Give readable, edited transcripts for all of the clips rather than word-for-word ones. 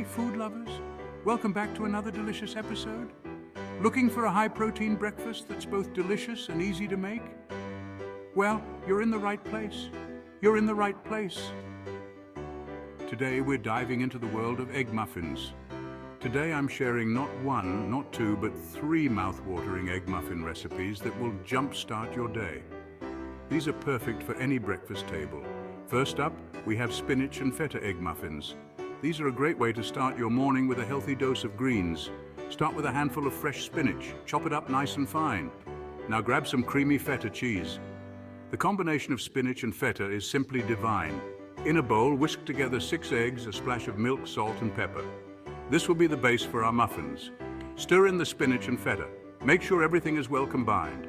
food lovers. Welcome back to another delicious episode. Looking for a high-protein breakfast that's both delicious and easy to make? Well, you're in the right place. You're in the right place. Today we're diving into the world of egg muffins. Today I'm sharing not one, not two, but three mouth-watering egg muffin recipes that will jumpstart your day. These are perfect for any breakfast table. First up, we have spinach and feta egg muffins. These are a great way to start your morning with a healthy dose of greens. Start with a handful of fresh spinach, chop it up nice and fine. Now grab some creamy feta cheese. The combination of spinach and feta is simply divine. In a bowl, whisk together 6 eggs, a splash of milk, salt and pepper. This will be the base for our muffins. Stir in the spinach and feta. Make sure everything is well combined.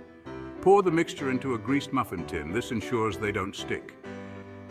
Pour the mixture into a greased muffin tin. This ensures they don't stick.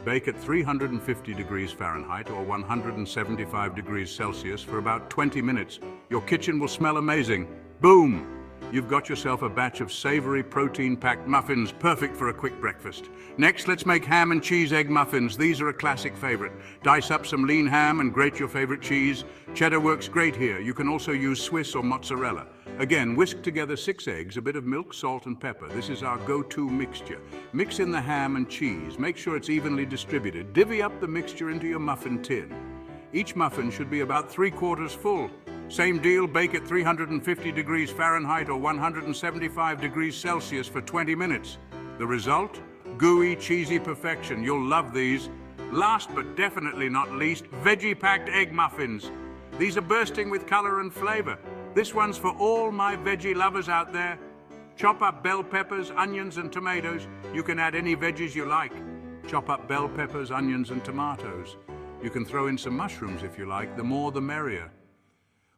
Bake at 350 degrees Fahrenheit or 175 degrees Celsius for about 20 minutes. Your kitchen will smell amazing. Boom! You've got yourself a batch of savory, protein-packed muffins, perfect for a quick breakfast. Next, let's make ham and cheese egg muffins. These are a classic favorite. Dice up some lean ham and grate your favorite cheese. Cheddar works great here. You can also use Swiss or mozzarella. Again, whisk together 6 eggs, a bit of milk, salt and pepper. This is our go-to mixture. Mix in the ham and cheese. Make sure it's evenly distributed. Divvy up the mixture into your muffin tin. Each muffin should be about 3/4 full. Same deal, bake at 350 degrees Fahrenheit or 175 degrees Celsius for 20 minutes. The result? Gooey, cheesy perfection. You'll love these. Last but definitely not least, veggie-packed egg muffins. These are bursting with color and flavor. This one's for all my veggie lovers out there. Chop up bell peppers, onions and tomatoes. You can add any veggies you like. Chop up bell peppers, onions and tomatoes. You can throw in some mushrooms if you like. The more the merrier.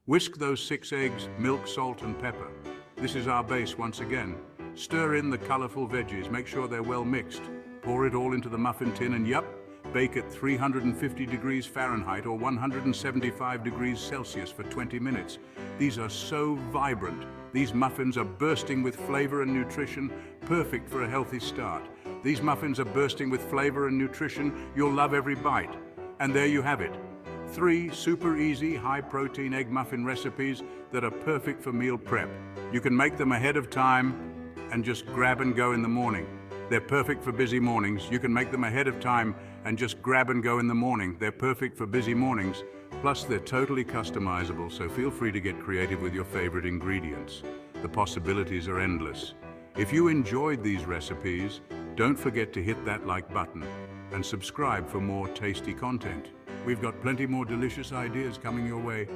Whisk those 6 eggs, milk, salt and pepper. This is our base once again. Stir in the colorful veggies. Make sure they're well mixed. Pour it all into the muffin tin and bake at 350 degrees Fahrenheit or 175 degrees Celsius for 20 minutes. These are so vibrant. These muffins are bursting with flavor and nutrition, perfect for a healthy start. These muffins are bursting with flavor and nutrition. You'll love every bite. And there you have it. 3 super easy, high-protein egg muffin recipes that are perfect for meal prep. You can make them ahead of time and just grab and go in the morning. They're perfect for busy mornings. You can make them ahead of time and just grab and go in the morning. They're perfect for busy mornings. Plus, they're totally customizable, so feel free to get creative with your favorite ingredients. The possibilities are endless. If you enjoyed these recipes, don't forget to hit that like button and subscribe for more tasty content. We've got plenty more delicious ideas coming your way.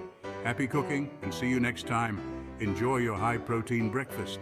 Happy cooking and see you next time. Enjoy your high-protein breakfast.